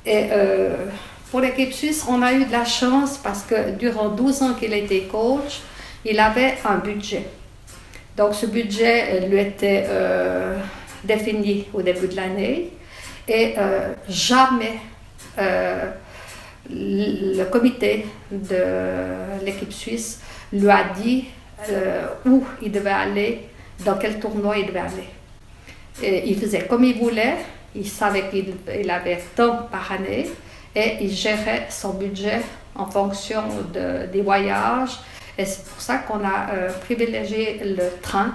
Et pour l'équipe suisse, on a eu de la chance parce que durant 12 ans qu'il était coach, il avait un budget. Donc ce budget lui était défini au début de l'année et jamais le comité de l'équipe suisse lui a dit où il devait aller, dans quel tournoi il devait aller. Et il faisait comme il voulait, il savait qu'il avait tant par année et il gérait son budget en fonction des voyages. Et c'est pour ça qu'on a privilégié le train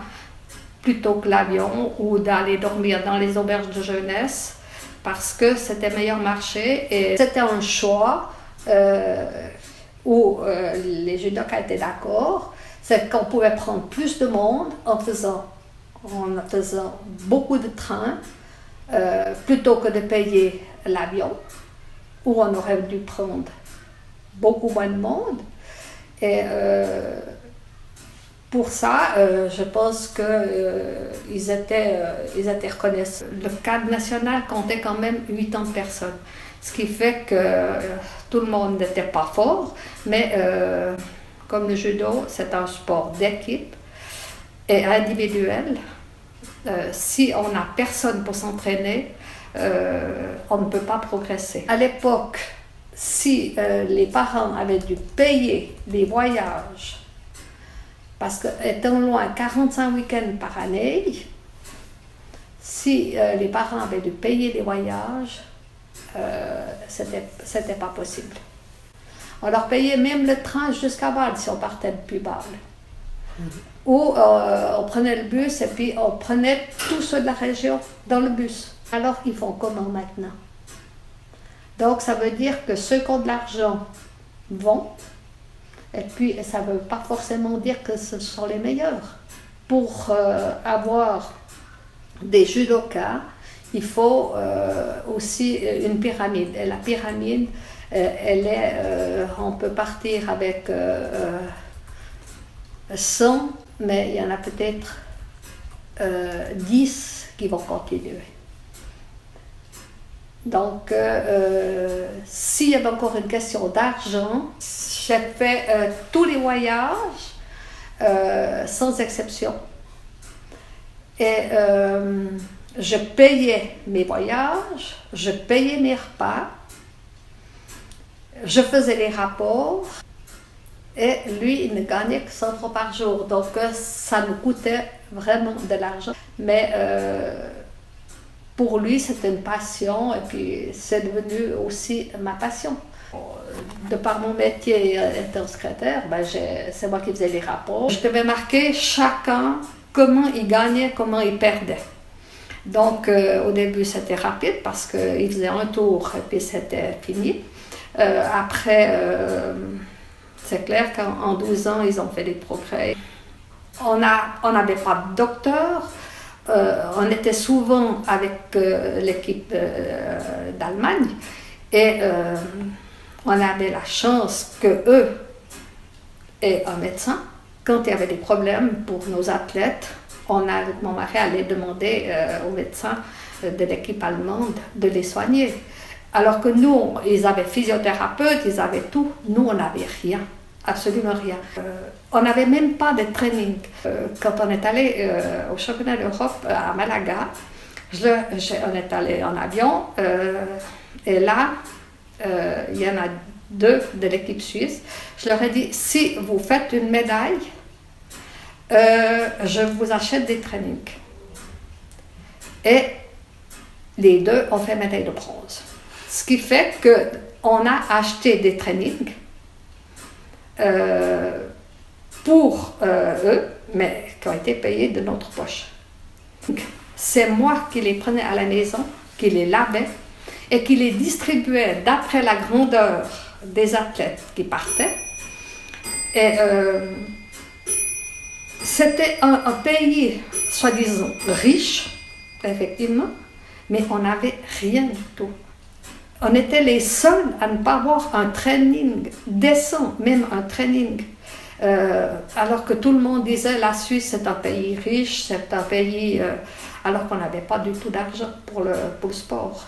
plutôt que l'avion ou d'aller dormir dans les auberges de jeunesse parce que c'était meilleur marché et c'était un choix où les judokas étaient d'accord, c'est qu'on pouvait prendre plus de monde en faisant beaucoup de trains plutôt que de payer l'avion où on aurait dû prendre beaucoup moins de monde. Et pour ça, je pense qu'ils étaient reconnaissants. Le cadre national comptait quand même 80 personnes, ce qui fait que tout le monde n'était pas fort, mais comme le judo, c'est un sport d'équipe et individuel. Si on n'a personne pour s'entraîner, on ne peut pas progresser. À l'époque, si les parents avaient dû payer les voyages, parce qu'étant loin 45 week-ends par année, si les parents avaient dû payer les voyages, c'était pas possible. On leur payait même le train jusqu'à Bâle si on partait depuis Bâle. Ou on prenait le bus et puis on prenait tous ceux de la région dans le bus. Alors ils font comment maintenant? Donc ça veut dire que ceux qui ont de l'argent vont, et puis ça ne veut pas forcément dire que ce sont les meilleurs. Pour avoir des judokas, il faut aussi une pyramide. Et la pyramide, on peut partir avec 100, mais il y en a peut-être 10 qui vont continuer. Donc, s'il y avait encore une question d'argent, j'ai fait tous les voyages sans exception. Et je payais mes voyages, je payais mes repas, je faisais les rapports. Et lui, il ne gagnait que 100 francs par jour. Donc, ça nous coûtait vraiment de l'argent. Mais pour lui, c'était une passion et puis c'est devenu aussi ma passion. De par mon métier étant secrétaire, c'est moi qui faisais les rapports. Je devais marquer chacun comment il gagnait, comment il perdait. Donc, au début, c'était rapide parce qu'il faisait un tour et puis c'était fini. Après, c'est clair qu'en 12 ans, ils ont fait des progrès. On n'avait pas de docteur. On était souvent avec l'équipe d'Allemagne et on avait la chance qu'eux aient un médecin. Quand il y avait des problèmes pour nos athlètes, mon mari allait demander au médecin de l'équipe allemande de les soigner. Alors que nous, ils avaient physiothérapeute, ils avaient tout. Nous, on n'avait rien. Absolument rien. On n'avait même pas de training. Quand on est allé au championnat d'Europe à Malaga, on est allé en avion et là, il y en a 2 de l'équipe suisse. Je leur ai dit, si vous faites une médaille, je vous achète des trainings. Et les 2 ont fait médaille de bronze. Ce qui fait qu'on a acheté des trainings pour eux, mais qui ont été payés de notre poche. C'est moi qui les prenais à la maison, qui les lavais et qui les distribuais d'après la grandeur des athlètes qui partaient. Et c'était un pays, soi-disant, riche, effectivement, mais on n'avait rien du tout. On était les seuls à ne pas avoir un training décent, même un training. Alors que tout le monde disait la Suisse c'est un pays riche, c'est un pays... alors qu'on n'avait pas du tout d'argent pour le sport.